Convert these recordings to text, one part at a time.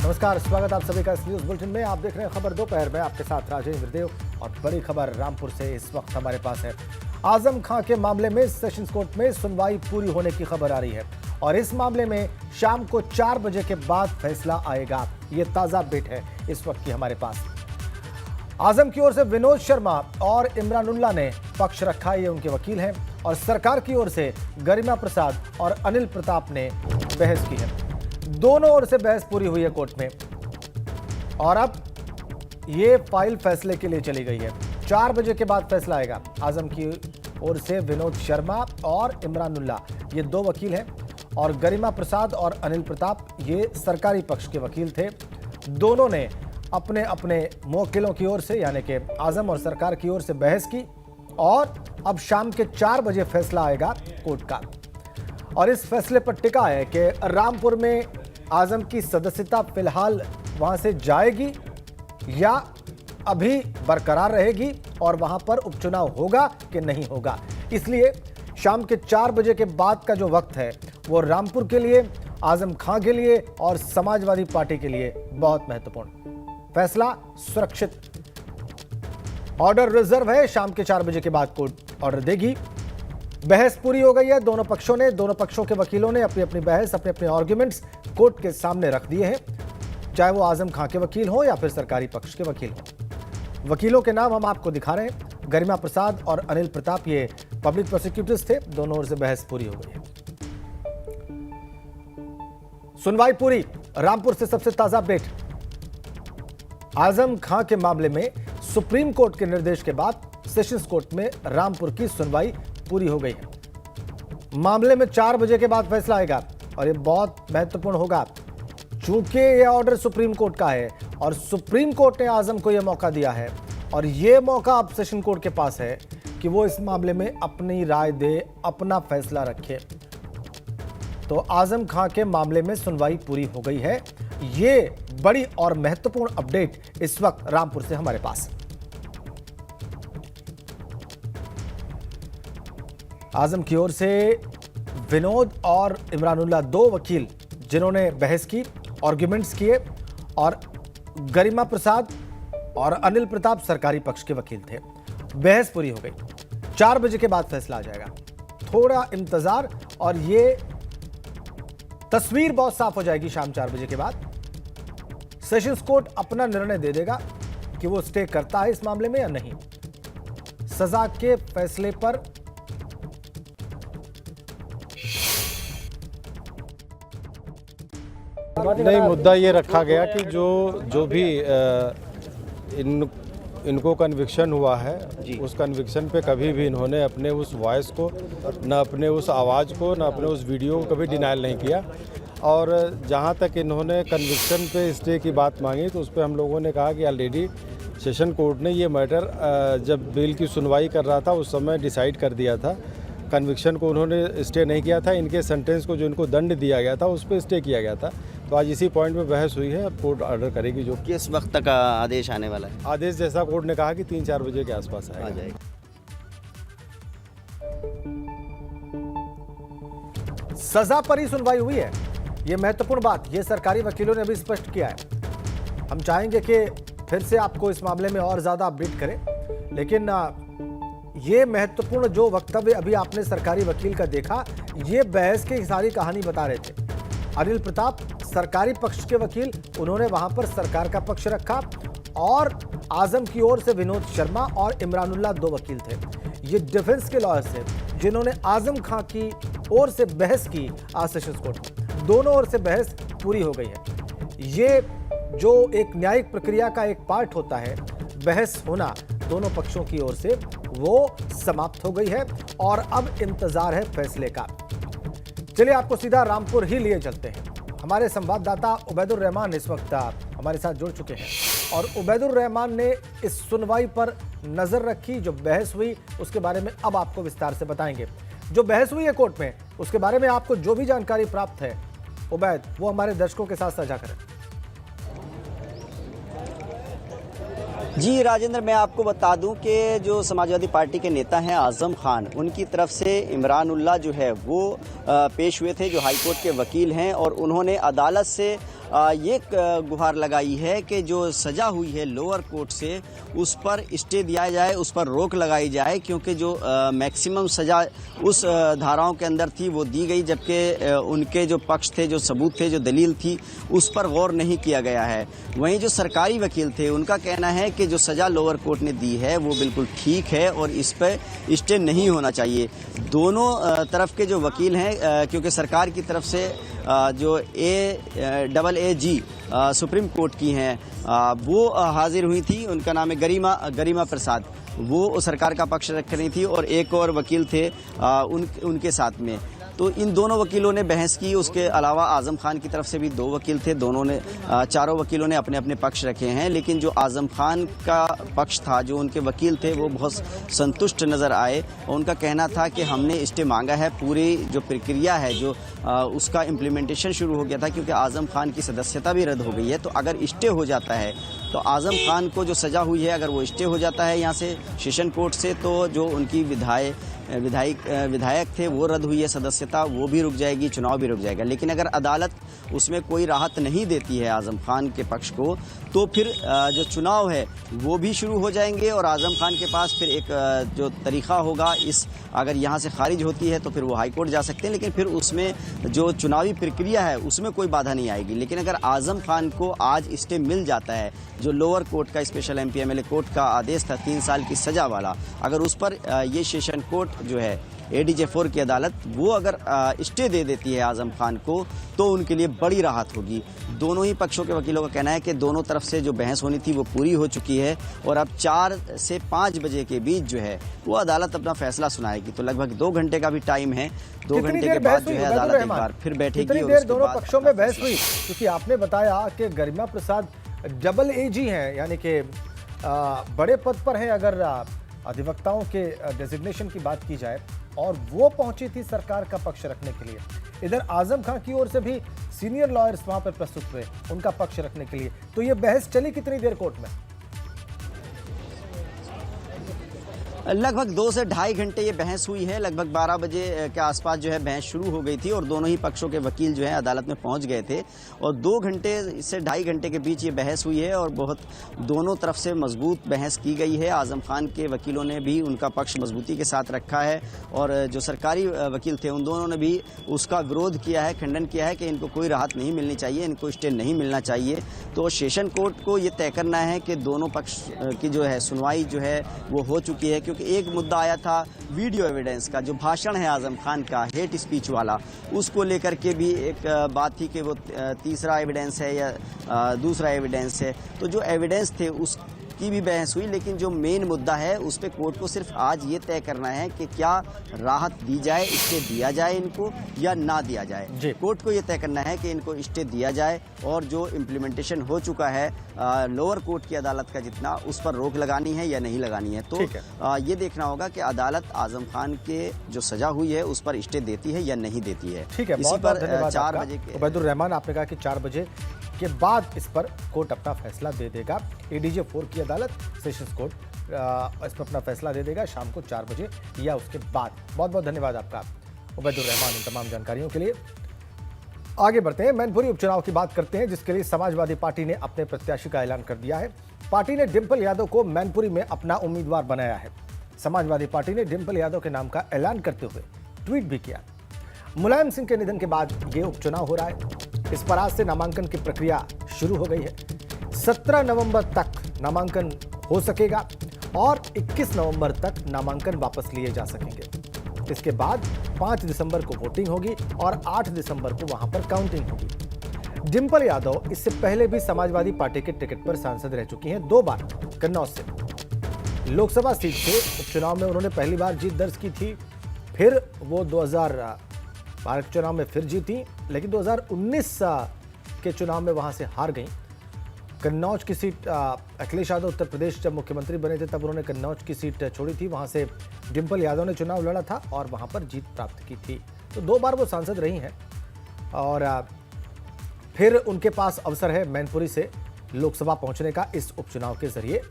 नमस्कार, स्वागत आप सभी का इस न्यूज बुलेटिन में। आप देख रहे हैं खबर दोपहर में, आपके साथ राजेंद्र देव। और बड़ी खबर रामपुर से इस वक्त हमारे पास है। आजम खां के मामले में सेशंस कोर्ट में सुनवाई पूरी होने की खबर आ रही है और इस मामले में शाम को 4 बजे के बाद फैसला आएगा। ये ताजा अपडेट है इस वक्त की हमारे पास। आजम की ओर से विनोद शर्मा और इमरानुल्लाह ने पक्ष रखा, ये उनके वकील हैं, और सरकार की ओर से गरिमा प्रसाद और अनिल प्रताप ने बहस की है। दोनों ओर से बहस पूरी हुई है कोर्ट में और अब ये फाइल फैसले के लिए चली गई है। 4 बजे के बाद फैसला आएगा। आजम की ओर से विनोद शर्मा और इमरानुल्लाह, ये 2 वकील हैं, और गरिमा प्रसाद और अनिल प्रताप, ये सरकारी पक्ष के वकील थे। दोनों ने अपने अपने मुवक्किलों की ओर से, यानी कि आजम और सरकार की ओर से बहस की और अब शाम के 4 बजे फैसला आएगा कोर्ट का। और इस फैसले पर टिका है कि रामपुर में आजम की सदस्यता फिलहाल वहां से जाएगी या अभी बरकरार रहेगी और वहां पर उपचुनाव होगा कि नहीं होगा। इसलिए शाम के 4 बजे के बाद का जो वक्त है वो रामपुर के लिए, आजम खां के लिए और समाजवादी पार्टी के लिए बहुत महत्वपूर्ण। फैसला सुरक्षित, ऑर्डर रिजर्व है। शाम के 4 बजे के बाद कोर्ट ऑर्डर देगी। बहस पूरी हो गई है। दोनों पक्षों के वकीलों ने अपनी अपनी बहस, अपने अपने आर्ग्यूमेंट्स कोर्ट के सामने रख दिए हैं, चाहे वो आजम खां के वकील हो या फिर सरकारी पक्ष के वकील हो। वकीलों के नाम हम आपको दिखा रहे हैं। गरिमा प्रसाद और अनिल प्रताप, ये पब्लिक प्रोसिक्यूटर्स थे। दोनों ओर से बहस पूरी हो गई है। सुनवाई पूरी। रामपुर से सबसे ताजा अपडेट। आजम खां के मामले में सुप्रीम कोर्ट के निर्देश के बाद सेशंस कोर्ट में रामपुर की सुनवाई पूरी हो गई है। मामले में 4 बजे के बाद फैसला आएगा और ये बहुत महत्वपूर्ण होगा, चूंकि ये ऑर्डर सुप्रीम कोर्ट का है और सुप्रीम कोर्ट ने आजम को यह मौका दिया है और ये मौका अब सेशन कोर्ट के पास है कि वो इस मामले में अपनी राय दे, अपना फैसला रखे। तो आजम खां के मामले में सुनवाई पूरी हो गई है। ये बड़ी और महत्वपूर्ण अपडेट इस वक्त रामपुर से हमारे पास। आजम की ओर से विनोद और इमरानुल्लाह, 2 वकील जिन्होंने बहस की, आर्ग्यूमेंट्स किए, और गरिमा प्रसाद और अनिल प्रताप सरकारी पक्ष के वकील थे। बहस पूरी हो गई। 4 बजे के बाद फैसला आ जाएगा। थोड़ा इंतजार और ये तस्वीर बहुत साफ हो जाएगी शाम 4 बजे के बाद। सेशंस कोर्ट अपना निर्णय दे देगा कि वो स्टे करता है इस मामले में या नहीं। सजा के फैसले पर नहीं, मुद्दा ये रखा गया कि जो भी इनको कन्विक्शन हुआ है, उस कन्विक्शन पे कभी भी इन्होंने अपने उस वॉइस को, ना अपने उस आवाज़ को, ना अपने उस वीडियो को कभी डिनाइल नहीं किया। और जहाँ तक इन्होंने कन्विक्शन पे स्टे की बात मांगी तो उस पर हम लोगों ने कहा कि ऑलरेडी सेशन कोर्ट ने ये मैटर जब बिल की सुनवाई कर रहा था उस समय डिसाइड कर दिया था। कन्विक्शन को उन्होंने स्टे नहीं किया था, इनके सेंटेंस को जो इनको दंड दिया गया था उस पर स्टे किया गया था। तो आज इसी पॉइंट पे बहस हुई है। अब कोर्ट ऑर्डर करेगी। जो किस वक्त तक आदेश आने वाला है? आदेश जैसा कोर्ट ने कहा कि 3-4 बजे के आसपास आ जाएगा। सजा पर ही सुनवाई हुई है, ये महत्वपूर्ण बात ये सरकारी वकीलों ने अभी स्पष्ट किया है। हम चाहेंगे कि फिर से आपको इस मामले में और ज्यादा अपडेट करें, लेकिन ये महत्वपूर्ण जो वक्तव्य अभी आपने सरकारी वकील का देखा, ये बहस की सारी कहानी बता रहे थे। अनिल प्रताप सरकारी पक्ष के वकील, उन्होंने वहां पर सरकार का पक्ष रखा, और आजम की ओर से विनोद शर्मा और इमरानुल्लाह 2 वकील थे। ये डिफेंस के लॉयर्स थे जिन्होंने आजम खां की ओर से बहस की सेशंस कोर्ट में। दोनों ओर से बहस पूरी हो गई है। ये जो एक न्यायिक प्रक्रिया का एक पार्ट होता है, बहस होना दोनों पक्षों की ओर से, वो समाप्त हो गई है और अब इंतजार है फैसले का। चलिए आपको सीधा रामपुर ही लिए चलते हैं। हमारे संवाददाता उबैदुर रहमान इस वक्त हमारे साथ जुड़ चुके हैं और उबैदुर रहमान ने इस सुनवाई पर नजर रखी। जो बहस हुई उसके बारे में अब आपको विस्तार से बताएंगे। जो बहस हुई है कोर्ट में, उसके बारे में आपको जो भी जानकारी प्राप्त है उबैद, वो हमारे दर्शकों के साथ साझा करें। जी राजेंद्र, मैं आपको बता दूं कि जो समाजवादी पार्टी के नेता हैं आजम खान, उनकी तरफ से इमरानुल्लाह जो है वो पेश हुए थे, जो हाईकोर्ट के वकील हैं, और उन्होंने अदालत से ये गुहार लगाई है कि जो सजा हुई है लोअर कोर्ट से उस पर स्टे दिया जाए, उस पर रोक लगाई जाए, क्योंकि जो मैक्सिमम सजा उस धाराओं के अंदर थी वो दी गई, जबकि उनके जो पक्ष थे, जो सबूत थे, जो दलील थी, उस पर गौर नहीं किया गया है। वहीं जो सरकारी वकील थे उनका कहना है कि जो सजा लोअर कोर्ट ने दी है वो बिल्कुल ठीक है और इस पर स्टे नहीं होना चाहिए। दोनों तरफ के जो वकील हैं, क्योंकि सरकार की तरफ से जो AAG सुप्रीम कोर्ट की हैं वो हाजिर हुई थी, उनका नाम है गरिमा प्रसाद, वो सरकार का पक्ष रख रही थी और एक और वकील थे उनके साथ में। तो इन दोनों वकीलों ने बहस की। उसके अलावा आज़म खान की तरफ से भी 2 वकील थे, दोनों ने चारों वकीलों ने अपने अपने पक्ष रखे हैं। लेकिन जो आज़म खान का पक्ष था, जो उनके वकील थे, वो बहुत संतुष्ट नज़र आए और उनका कहना था कि हमने स्टे मांगा है, पूरी जो प्रक्रिया है जो उसका इम्प्लीमेंटेशन शुरू हो गया था, क्योंकि आज़म खान की सदस्यता भी रद्द हो गई है। तो अगर स्टे हो जाता है तो आज़म खान को जो सज़ा हुई है, अगर वो स्टे हो जाता है यहाँ से सेशन कोर्ट से, तो जो उनकी विधायक थे वो रद्द हुई है सदस्यता, वो भी रुक जाएगी, चुनाव भी रुक जाएगा। लेकिन अगर अदालत उसमें कोई राहत नहीं देती है आज़म खान के पक्ष को, तो फिर जो चुनाव है वो भी शुरू हो जाएंगे और आज़म खान के पास फिर एक जो तरीक़ा होगा, अगर यहाँ से खारिज होती है तो फिर वो हाई कोर्ट जा सकते हैं, लेकिन फिर उसमें जो चुनावी प्रक्रिया है उसमें कोई बाधा नहीं आएगी। लेकिन अगर आज़म खान को आज स्टे मिल जाता है, जो लोअर कोर्ट का स्पेशल MPMLA कोर्ट का आदेश था 3 साल की सज़ा वाला, अगर उस पर ये सेशन कोर्ट जो है ADJ 4 की अदालत वो अगर स्टे दे देती है आज़म खान को, तो उनके लिए बड़ी राहत होगी। दोनों ही पक्षों के वकीलों का कहना है कि दोनों तरफ से जो बहस होनी थी वो पूरी हो चुकी है और अब 4 से 5 बजे के बीच जो है वो अदालत अपना फैसला सुनाएगी। तो लगभग 2 घंटे का भी टाइम है। 2 घंटे के बाद जो है अदालत एक बार फिर बैठेगी। कितनी देर दोनों पक्षों में बहस हुई? क्योंकि आपने बताया कि गरिमा प्रसाद AAG हैं, यानी कि बड़े पद पर हैं अगर अधिवक्ताओं के डेजिग्नेशन की बात की जाए, और वो पहुंची थी सरकार का पक्ष रखने के लिए। इधर आज़म खान की ओर से भी सीनियर लॉयर्स वहां पर प्रस्तुत हुए उनका पक्ष रखने के लिए। तो ये बहस चली कितनी देर कोर्ट में? लगभग 2 से ढाई घंटे ये बहस हुई है। लगभग 12 बजे के आसपास जो है बहस शुरू हो गई थी और दोनों ही पक्षों के वकील जो है अदालत में पहुंच गए थे और 2 घंटे से ढाई घंटे के बीच ये बहस हुई है और बहुत दोनों तरफ से मजबूत बहस की गई है। आज़म खान के वकीलों ने भी उनका पक्ष मजबूती के साथ रखा है और जो सरकारी वकील थे उन दोनों ने भी उसका विरोध किया है, खंडन किया है कि इनको कोई राहत नहीं मिलनी चाहिए, इनको स्टे नहीं मिलना चाहिए। तो सेशन कोर्ट को ये तय करना है कि दोनों पक्ष की जो है सुनवाई जो है वो हो चुकी है, क्योंकि एक मुद्दा आया था वीडियो एविडेंस का, जो भाषण है आज़म खान का हेट स्पीच वाला, उसको लेकर के भी एक बात थी कि वो तीसरा एविडेंस है या दूसरा एविडेंस है। तो जो एविडेंस थे उसकी भी बहस हुई, लेकिन जो मेन मुद्दा है उस पर कोर्ट को सिर्फ आज ये तय करना है कि क्या राहत दी जाए, स्टे दिया जाए इनको या ना दिया जाए। कोर्ट को ये तय करना है कि इनको स्टे दिया जाए और जो इम्प्लीमेंटेशन हो चुका है लोअर कोर्ट की अदालत का जितना, उस पर रोक लगानी है या नहीं लगानी है। तो ये देखना होगा कि अदालत आज़म खान के जो सजा हुई है उस पर स्टे देती है या नहीं देती है। ठीक है, इसी पर 4 बजे के उबैदुर रहमान, आपने कहा कि 4 बजे के बाद इस पर कोर्ट अपना फैसला दे देगा। ADJ 4 की अदालत, सेशंस कोर्ट इस पर अपना फैसला दे देगा शाम को 4 बजे या उसके बाद। बहुत बहुत धन्यवाद आपका उबैदुर रहमान इन तमाम जानकारियों के लिए। आगे बढ़ते हैं, मैनपुरी उपचुनाव की बात करते हैं, जिसके लिए समाजवादी पार्टी ने अपने प्रत्याशी का ऐलान कर दिया है। पार्टी ने डिंपल यादव को मैनपुरी में अपना उम्मीदवार बनाया है। समाजवादी पार्टी ने डिंपल यादव के नाम का ऐलान करते हुए ट्वीट भी किया। मुलायम सिंह के निधन के बाद ये उपचुनाव हो रहा है। इस पर आज से नामांकन की प्रक्रिया शुरू हो गई है। 17 नवंबर तक नामांकन हो सकेगा और 21 नवंबर तक नामांकन वापस लिए जा सकेंगे। इसके बाद 5 दिसंबर को वोटिंग होगी और 8 दिसंबर को वहां पर काउंटिंग होगी। डिंपल यादव इससे पहले भी समाजवादी पार्टी के टिकट पर सांसद रह चुकी हैं 2 बार कन्नौज से। लोकसभा सीट से उपचुनाव में उन्होंने पहली बार जीत दर्ज की थी, फिर वो 2012 के चुनाव में फिर जीती, लेकिन 2019 के चुनाव में वहां से हार गई। कन्नौज की सीट अखिलेश यादव उत्तर प्रदेश जब मुख्यमंत्री बने थे तब उन्होंने कन्नौज की सीट छोड़ी थी, वहां से डिंपल यादव ने चुनाव लड़ा था और वहां पर जीत प्राप्त की थी। तो 2 बार वो सांसद रही हैं और फिर उनके पास अवसर है मैनपुरी से लोकसभा पहुंचने का इस उपचुनाव के जरिए।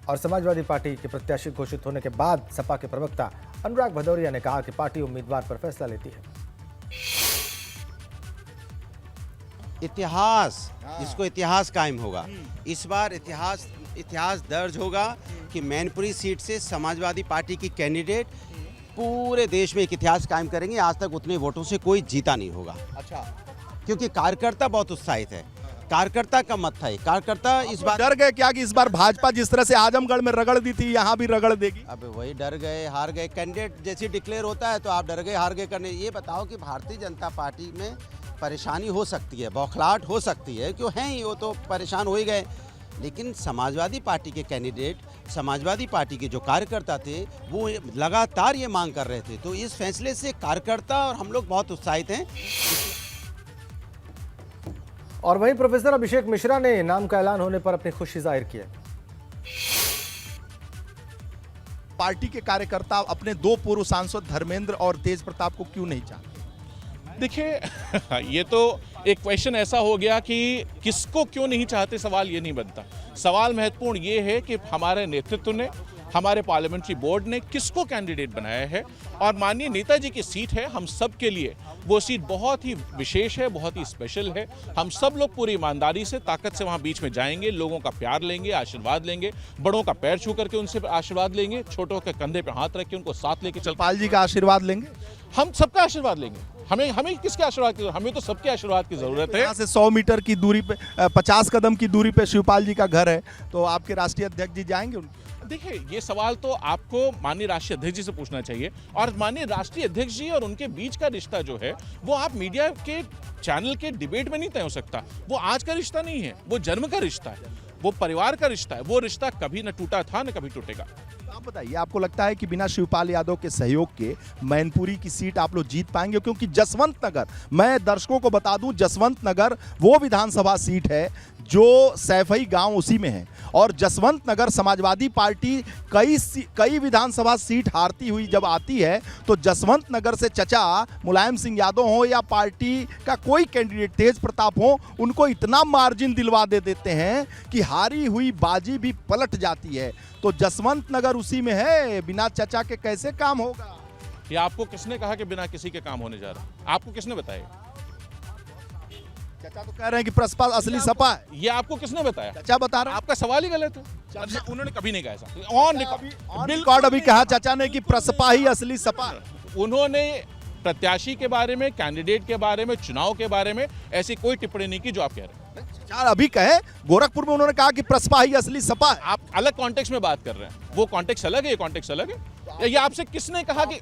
और समाजवादी पार्टी के प्रत्याशी घोषित होने के बाद सपा के प्रवक्ता अनुराग भदौरिया ने कहा कि पार्टी उम्मीदवार पर फैसला लेती है। इतिहास, जिसको इतिहास कायम होगा, इस बार इतिहास दर्ज होगा कि मैनपुरी सीट से समाजवादी पार्टी की कैंडिडेट पूरे देश में एक इतिहास कायम करेंगे। आज तक उतने वोटों से कोई जीता नहीं होगा। अच्छा, क्योंकि कार्यकर्ता बहुत उत्साहित है, कार्यकर्ता का मत था, कार्यकर्ता इस बार डर गए क्या कि इस बार भाजपा जिस तरह से आजमगढ़ में रगड़ दी थी यहाँ भी रगड़ देगी? अब वही डर गए हार गए। कैंडिडेट जैसे डिक्लेयर होता है तो आप डर गए हार गए करने। ये बताओ कि भारतीय जनता पार्टी में परेशानी हो सकती है, बौखलाहट हो सकती है, क्यों हैं ही, वो तो परेशान हो ही गए। लेकिन समाजवादी पार्टी के कैंडिडेट, समाजवादी पार्टी के जो कार्यकर्ता थे, वो लगातार ये मांग कर रहे थे। तो इस फैसले से कार्यकर्ता और हम लोग बहुत उत्साहित हैं। और वहीं प्रोफेसर अभिषेक मिश्रा ने नाम का ऐलान होने पर अपनी खुशी जाहिर की है। पार्टी के कार्यकर्ता अपने 2 पूर्व सांसद धर्मेंद्र और तेज प्रताप को क्यों नहीं चाहते? देखिए ये तो एक क्वेश्चन ऐसा हो गया कि किसको क्यों नहीं चाहते, सवाल ये नहीं बनता। सवाल महत्वपूर्ण ये है कि हमारे नेतृत्व ने, हमारे पार्लियामेंट्री बोर्ड ने किसको कैंडिडेट बनाया है। और माननीय नेताजी की सीट है, हम सब के लिए वो सीट बहुत ही विशेष है, बहुत ही स्पेशल है। हम सब लोग पूरी ईमानदारी से, ताकत से वहाँ बीच में जाएंगे, लोगों का प्यार लेंगे, आशीर्वाद लेंगे, बड़ों का पैर छू करके उनसे आशीर्वाद लेंगे, छोटों के कंधे पे हाथ रख के उनको साथ लेके चल। पाल जी का आशीर्वाद लेंगे? हम सबका आशीर्वाद लेंगे। हमें किसके आशीर्वाद की जरूरत? हमें तो सबके आशीर्वाद की जरूरत है। यहाँ से 100 मीटर की दूरी पे, 50 कदम की दूरी पे शिवपाल जी का घर है, तो आपके राष्ट्रीय अध्यक्ष जी जाएंगे उनके? देखिए ये सवाल तो आपको माननीय राष्ट्रीय अध्यक्ष जी से पूछना चाहिए। और माननीय राष्ट्रीय अध्यक्ष जी और उनके बीच का रिश्ता जो है वो आप मीडिया के चैनल के डिबेट में नहीं तय हो सकता। वो आज का रिश्ता नहीं है, वो जन्म का रिश्ता है, वो परिवार का रिश्ता है। वो रिश्ता कभी न टूटा था न कभी टूटेगा। आप बताइए, आपको लगता है कि बिना शिवपाल यादव के सहयोग के मैनपुरी की सीट आप लोग जीत पाएंगे? क्योंकि जसवंत नगर, मैं दर्शकों को बता दूं, जसवंत नगर वो विधानसभा सीट है जो सैफई गांव उसी में है। और जसवंत नगर समाजवादी पार्टी कई विधानसभा सीट हारती हुई जब आती है तो जसवंत नगर से चचा मुलायम सिंह यादव हो या पार्टी का कोई कैंडिडेट तेज प्रताप हो, उनको इतना मार्जिन दिलवा देते हैं कि हारी हुई बाजी भी पलट जाती है। तो जसवंत नगर उसी में है, बिना चचा के कैसे काम होगा? ये आपको किसने कहा कि बिना किसी के काम होने जा रहा? आपको किसने बताया? चचा तो कह रहे हैं कि प्रसपा असली सपा है। ये आपको किसने बताया? चचा बता रहे हैं। आपका सवाल ही गलत है। उन्होंने कभी नहीं कहा ऐसा। ऑन रिकॉर्ड अभी कहा चचा ने कि प्रसपा ही असली सपा है। उन्होंने प्रत्याशी के बारे में, कैंडिडेट के बारे में, चुनाव के बारे में ऐसी कोई टिप्पणी नहीं की जो आप कह रहे हैं। चार अभी कहे, गोरखपुर में उन्होंने कहा कि प्रसपा ही असली सपा है। आप अलग कॉन्टेक्स्ट में बात कर रहे हैं। वो कॉन्टेक्स्ट अलग है, ये कॉन्टेक्स्ट अलग है। ये आपसे किसने कहा कि?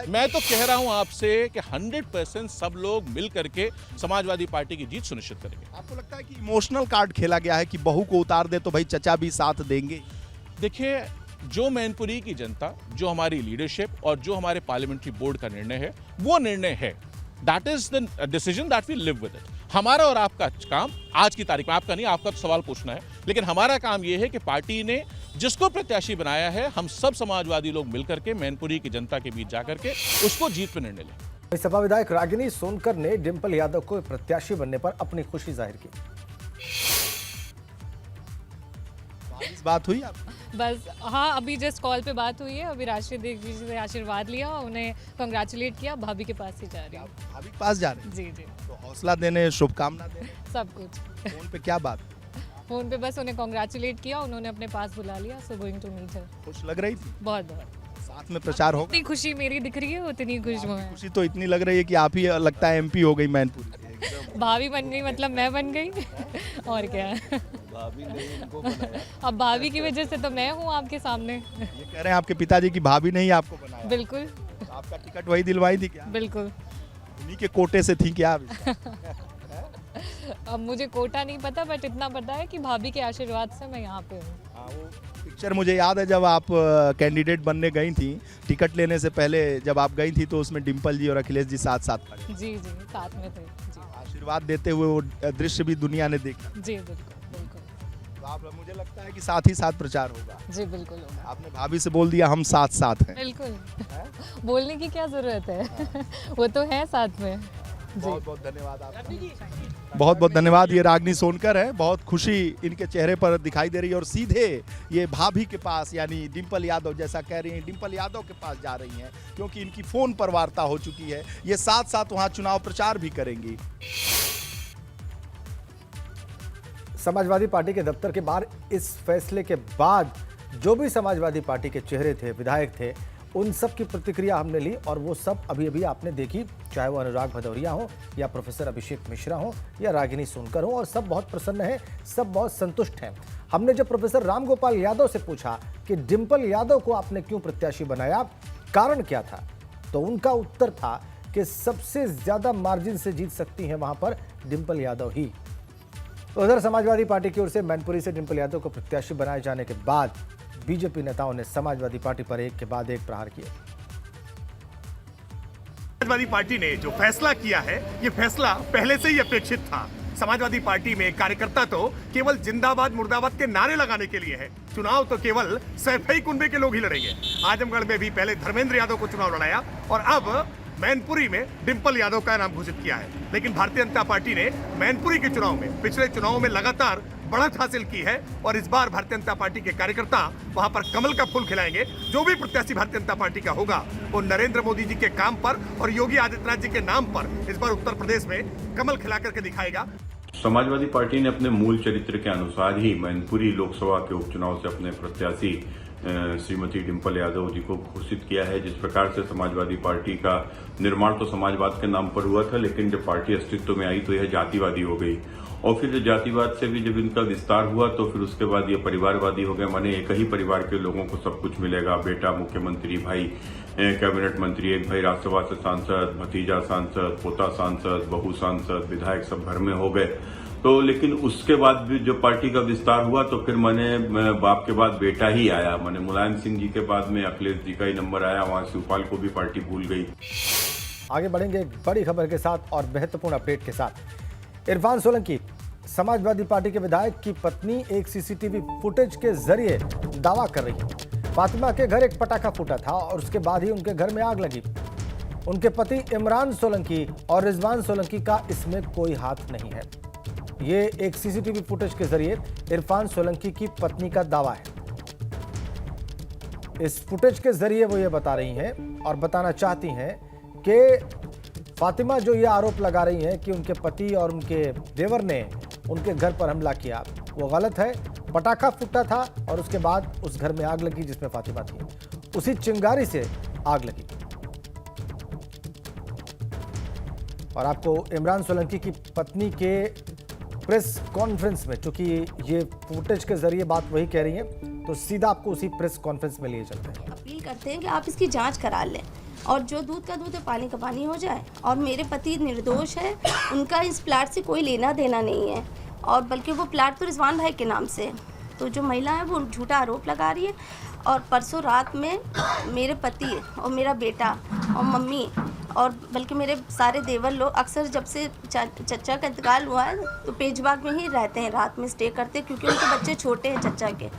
मैं तो कह रहा हूं आपसे कि 100% सब लोग मिल करके समाजवादी पार्टी की जीत सुनिश्चित करेंगे। आपको लगता है कि इमोशनल कार्ड खेला गया है कि बहू को उतार दे तो भाई चचा भी साथ देंगे? देखिए, जो मैनपुरी की जनता, जो हमारी लीडरशिप और जो हमारे पार्लियामेंट्री बोर्ड का निर्णय है, वो निर्णय है। That is the decision that we live with it. हमारा और आपका काम आज की तारीख में, आपका नहीं, आपका तो सवाल पूछना है, लेकिन हमारा काम यह है कि पार्टी ने जिसको प्रत्याशी बनाया है, हम सब समाजवादी लोग मिलकर के मैनपुरी की जनता के बीच जाकर के उसको जीत पे निर्णय लें। सपा विधायक रागिनी सोनकर ने डिंपल यादव को प्रत्याशी बनने पर अपनी खुशी जाहिर की। बात हुई आप? बस हाँ, अभी जस्ट कॉल पे बात हुई है। अभी राष्ट्रीय अध्यक्ष जी से आशीर्वाद लिया, उन्हें कंग्रेचुलेट किया। भाभी के पास ही जा रही हूँ। भाभी के पास जा रहे हैं? जी जी। तो हौसला देने, शुभकामना देने, सब कुछ फोन पे क्या बात? फोन पे बस उन्हें कंग्रेचुलेट किया, उन्होंने अपने पास बुला लिया। So going to meet her. खुश लग रही थी? बहुत बहुत। साथ में प्रचार होगा? इतनी खुशी मेरी दिख रही है, उतनी खुश वो है। खुशी तो इतनी लग रही है कि आप ही लगता है MP हो गई मैनपुरी। भाभी बन गई मतलब मैं बन गई। और क्या है, भाभी ने इनको बनाया। अब भाभी की वजह से तो मैं हूँ आपके सामने। ये कह रहे हैं आपके पिताजी की भाभी ने ही आपको बनाया? बिल्कुल। आपका टिकट वही दिलवाई थी क्या? बिल्कुल। उन्हीं के कोटे से थी क्या? अब मुझे कोटा नहीं पता, बट इतना पता है कि भाभी के आशीर्वाद से मैं यहाँ पे हूँ। वो पिक्चर मुझे याद है, जब आप कैंडिडेट बनने गई थी, टिकट लेने से पहले जब आप गई थी तो उसमें डिंपल जी और अखिलेश जी साथ साथ खड़े। जी जी, साथ में थे जी। आशीर्वाद देते हुए वो दृश्य भी दुनिया ने देखा। जी बिल्कुल बिल्कुल। तो आप, मुझे लगता है कि साथ ही साथ प्रचार होगा। जी बिल्कुल होगा। आपने भाभी से बोल दिया हम साथ साथ हैं। बिल्कुल। बोलने की क्या जरूरत है? वो तो है साथ में। बहुत बहुत धन्यवाद आपका। बहुत बहुत धन्यवाद। ये रागिनी सोनकर है, बहुत खुशी इनके चेहरे पर दिखाई दे रही है और सीधे ये भाभी के पास यानी डिंपल यादव, जैसा कह रही हैं, डिंपल यादव के पास जा रही हैं क्योंकि इनकी फोन पर वार्ता हो चुकी है। ये साथ साथ वहां चुनाव प्रचार भी करेंगी। समाजवादी पार्टी के दफ्तर के बाहर इस फैसले के बाद जो भी समाजवादी पार्टी के चेहरे थे, विधायक थे, उन सब की प्रतिक्रिया हमने ली और वो सब अभी अभी आपने देखी, चाहे वो अनुराग भदौरिया हो या प्रोफेसर अभिषेक मिश्रा हो या रागिनी सोनकर हो, और सब बहुत प्रसन्न हैं, सब बहुत संतुष्ट हैं। हमने जब प्रोफेसर रामगोपाल यादव से पूछा कि डिंपल यादव को आपने क्यों प्रत्याशी बनाया, कारण क्या था, तो उनका उत्तर था कि सबसे ज्यादा मार्जिन से जीत सकती हैं वहां पर डिंपल यादव ही। तो उधर समाजवादी पार्टी की ओर से मैनपुरी से डिंपल यादव को प्रत्याशी बनाए जाने के बाद बीजेपी नेताओं ने समाजवादी पार्टी पर एक के बाद एक प्रहार किए। समाजवादी पार्टी ने जो फैसला किया है, ये फैसला पहले से ही अपेक्षित था। समाजवादी पार्टी में कार्यकर्ता तो केवल जिंदाबाद मुर्दाबाद के नारे लगाने के लिए है। चुनाव तो केवल सैफई कुनबे के लोग ही लड़ेंगे। आजमगढ़ में भी पहले धर्मेंद्र यादव को चुनाव लड़ाया और अब मैनपुरी में डिंपल यादव का नाम घोषित किया है। लेकिन भारतीय जनता पार्टी ने मैनपुरी के चुनाव में, पिछले चुनावों में लगातार बढ़त हासिल की है और इस बार भारतीय जनता पार्टी के कार्यकर्ता वहां पर कमल का फूल खिलाएंगे। जो भी प्रत्याशी भारतीय जनता पार्टी का होगा वो नरेंद्र मोदी जी के काम पर और योगी आदित्यनाथ जी के नाम पर इस बार उत्तर प्रदेश में कमल खिला करके दिखाएगा। समाजवादी पार्टी ने अपने मूल चरित्र के अनुसार ही मैनपुरी लोकसभा के उपचुनाव से अपने प्रत्याशी श्रीमती डिंपल यादव जी को घोषित किया है। जिस प्रकार से समाजवादी पार्टी का निर्माण तो समाजवाद के नाम पर हुआ था, लेकिन जब पार्टी अस्तित्व में आई तो यह जातिवादी हो गई और फिर जातिवाद से भी जब इनका विस्तार हुआ तो फिर उसके बाद ये परिवारवादी हो गए। माने एक ही परिवार के लोगों को सब कुछ मिलेगा, बेटा मुख्यमंत्री, भाई कैबिनेट मंत्री, एक भाई राज्यसभा से सांसद, भतीजा सांसद, पोता सांसद, बहू सांसद, विधायक सब घर में हो गए। तो लेकिन उसके बाद भी जब पार्टी का विस्तार हुआ तो फिर मैंने बाप के बाद बेटा ही आया। मैंने मुलायम सिंह जी के बाद में अखिलेश जी का ही नंबर आया, वहां शिवपाल को भी पार्टी भूल गई। आगे बढ़ेंगे एक बड़ी खबर के साथ और महत्वपूर्ण अपडेट के साथ। इरफान सोलंकी, समाजवादी पार्टी के विधायक की पत्नी एक सीसीटीवी फुटेज के जरिए दावा कर रही है फातिमा के घर एक पटाखा फूटा था और उसके बाद ही उनके घर में आग लगी। उनके पति इमरान सोलंकी और रिजवान सोलंकी का इसमें कोई हाथ नहीं है। ये एक सीसीटीवी फुटेज के जरिए इरफान सोलंकी की पत्नी का दावा है। इस फुटेज के जरिए वो ये बता रही हैं और बताना चाहती हैं कि फातिमा जो ये आरोप लगा रही हैं कि उनके पति और उनके देवर ने उनके घर पर हमला किया, वो गलत है। पटाखा फूटा था और उसके बाद उस घर में आग लगी जिसमें फातिमा थी, उसी चिंगारी से आग लगी। और आपको इमरान सोलंकी की पत्नी के प्रेस कॉन्फ्रेंस में, चूंकि ये फुटेज के जरिए बात वही कह रही हैं, तो सीधा आपको उसी प्रेस कॉन्फ्रेंस में लिए चलते हैं। अपील करते हैं कि आप इसकी जांच करा लें और जो दूध का दूध है पानी का पानी हो जाए। और मेरे पति निर्दोष है, उनका इस प्लाट से कोई लेना देना नहीं है और बल्कि वो प्लाट तो रिजवान भाई के नाम से है। तो जो महिला है वो झूठा आरोप लगा रही है। और परसों रात में मेरे पति और मेरा बेटा और मम्मी और बल्कि मेरे सारे देवर लोग अक्सर जब से चचा का इंतकाल हुआ है तो पेजबाग में ही रहते हैं, रात में स्टे करते हैं क्योंकि उनके बच्चे छोटे हैं चचा के,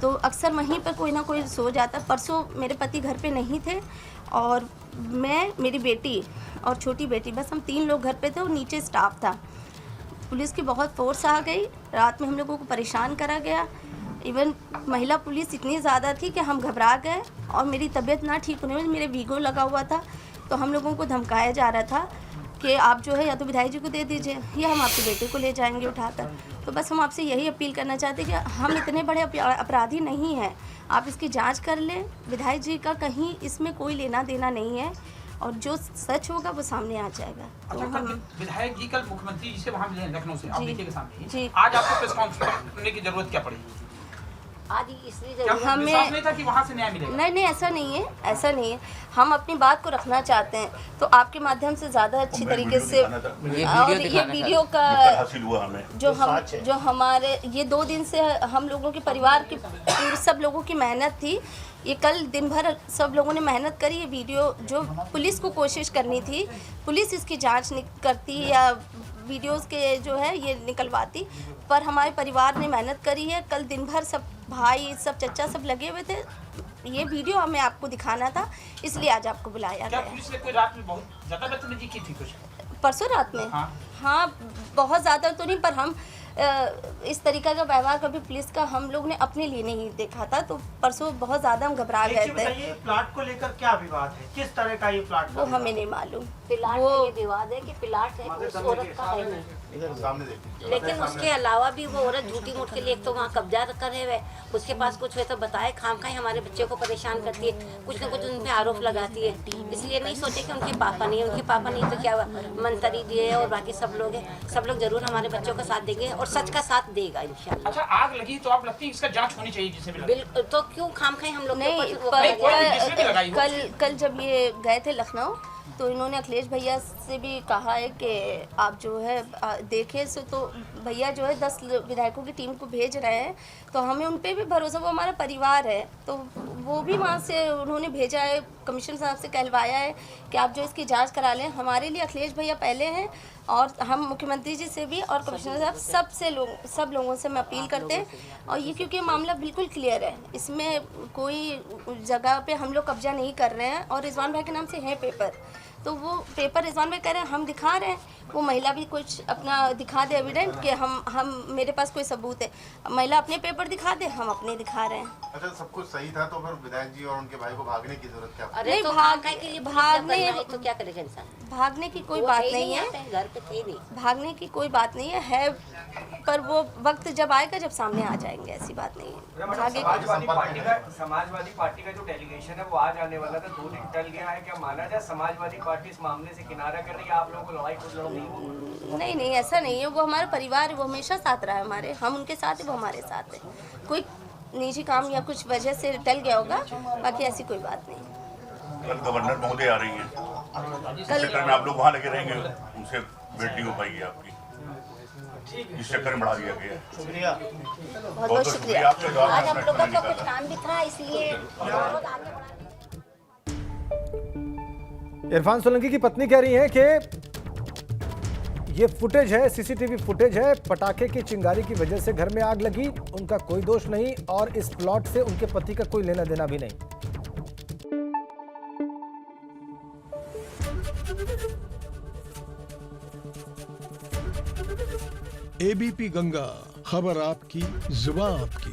तो अक्सर वहीं पर कोई ना कोई सो जाता। परसों मेरे पति घर पे नहीं थे और मैं, मेरी बेटी और छोटी बेटी, बस हम 3 लोग घर पे थे और नीचे स्टाफ था। पुलिस की बहुत फोर्स आ गई, रात में हम लोगों को परेशान करा गया। इवन महिला पुलिस इतनी ज़्यादा थी कि हम घबरा गए और मेरी तबीयत ना ठीक होने में, मेरे वीगो लगा हुआ था, तो हम लोगों को धमकाया जा रहा था कि आप जो है या तो विधायक जी को दे दीजिए या हम आपके बेटे को ले जाएंगे उठाकर। तो बस हम आपसे यही अपील करना चाहते हैं कि हम इतने बड़े अपराधी नहीं हैं, आप इसकी जांच कर लें। विधायक जी का कहीं इसमें कोई लेना देना नहीं है और जो सच होगा वो सामने आ जाएगा। तो हम विधायक जी कल मुख्यमंत्री जी से वहाँ मिले लखनऊ से, आप देखिए के सामने जी, आज आपको प्रेस कॉन्फ्रेंस करने की जरूरत क्या पड़ी? आज इसलिए हमें विश्वास नहीं था कि वहाँ से न्याय मिलेगा? नहीं, ऐसा नहीं है, ऐसा नहीं है। हम अपनी बात को रखना चाहते हैं तो आपके माध्यम से ज़्यादा अच्छी तरीके से ये वीडियो का जो हमारे ये 2 दिन से हम लोगों के परिवार की सब लोगों की मेहनत थी। ये कल दिन भर सब लोगों ने मेहनत करी। ये वीडियो जो पुलिस को कोशिश करनी थी, पुलिस इसकी जांच नहीं करती या वीडियोस के जो है ये निकलवाती, पर हमारे परिवार ने मेहनत करी है। कल दिन भर सब भाई, सब चचा, सब लगे हुए थे। ये वीडियो हमें आपको दिखाना था, इसलिए आज आपको बुलाया गया। पुलिस ने कोई रात में बहुत ज़्यादा बदतमीजी की थी कुछ? परसों रात में हाँ बहुत ज़्यादा तो नहीं, पर हम इस तरीका का व्यवहार कभी पुलिस का हम लोग ने अपने लिए नहीं देखा था, तो परसों बहुत ज़्यादा हम घबरा गए थे। ये प्लाट को लेकर क्या विवाद है, किस तरह का ये प्लाट? वो हमें नहीं मालूम। प्लाट का ये विवाद है कि प्लाट है उस औरत का है नहीं, लेकिन उसके अलावा भी वो औरत झूठी मूठ के लिए एक तो वहाँ कब्जा करे हुए, उसके पास कुछ वैसा बताए खाम खाई हमारे बच्चे को परेशान करती है, कुछ न कुछ उन पे आरोप लगाती है। इसलिए नहीं सोचे कि उनके पापा नहीं है, उनके पापा नहीं तो क्या मंत्री जी है और बाकी सब लोग हैं, सब लोग जरूर हमारे बच्चों का साथ देंगे और सच का साथ देगा इंशाल्लाह। अच्छा आग लगी तो आप लगती है इसका जांच होनी चाहिए जिसे भी बिल्कुल, तो क्यों खाम खाई हम लोग नहीं। कल जब ये गए थे लखनऊ तो इन्होंने अखिलेश भैया से भी कहा है कि आप जो है देखें सो, तो भैया जो है 10 विधायकों की टीम को भेज रहे हैं, तो हमें उन पे भी भरोसा, वो हमारा परिवार है, तो वो भी वहाँ से उन्होंने भेजा है, कमिश्नर साहब से कहलवाया है कि आप जो इसकी जांच करा लें। हमारे लिए अखिलेश भैया पहले हैं और हम मुख्यमंत्री जी से भी और कमिश्नर साहब सब लोगों से हम अपील करते हैं। और ये क्योंकि मामला बिल्कुल क्लियर है, इसमें कोई जगह पे हम लोग कब्जा नहीं कर रहे हैं और रिजवान भाई के नाम से है पेपर, तो वो पेपर रिजवान भाई कह रहे हैं हम दिखा रहे हैं, वो महिला भी कुछ अपना दिखा दे एविडेंट कि हम मेरे पास कोई सबूत है, महिला अपने पेपर दिखा दे, हम अपने दिखा रहे हैं। अच्छा सब कुछ सही था तो फिर विधायक जी और उनके भाई को भागने की जरूरत क्या? अरे तो भागने तो क्या करेगा इंसान, भागने की कोई बात नहीं है, घर पे थे नहीं, भागने की कोई बात नहीं है पर वो वक्त जब आएगा जब सामने आ जाएंगे, ऐसी बात नहीं है। समाजवादी पार्टी का जो डेलीगेशन है वो आज आने वाला था, 2 दिन टल गया है, क्या माना जाए समाजवादी पार्टी इस मामले से किनारा कर रही है, आप लोगों को लड़ाई खुद लड़ो नहीं ऐसा नहीं है, वो हमारा परिवार है, वो हमेशा साथ रहा है हमारे, हम उनके साथ है, वो हमारे साथ है। कोई निजी काम या कुछ वजह से टल गया होगा, बाकी ऐसी कोई बात नहीं। कल गवर्नर महोदय आ रही हैं, इस चक्कर में आप लोग वहाँ लगे रहेंगे, उनसे भेंट नहीं हो पाएगी आपकी, इस चक्कर में बढ़ा दिया गया। शुक्रिया, बहुत बहुत शुक्रिया। आज हम लोगों का कुछ काम भी था इसलिए इरफान सोलंकी की पत्नी कह रही है कि ये फुटेज है, सीसीटीवी फुटेज है, पटाखे की चिंगारी की वजह से घर में आग लगी, उनका कोई दोष नहीं और इस प्लॉट से उनके पति का कोई लेना देना भी नहीं। एबीपी गंगा, खबर आपकी, जुबान आपकी।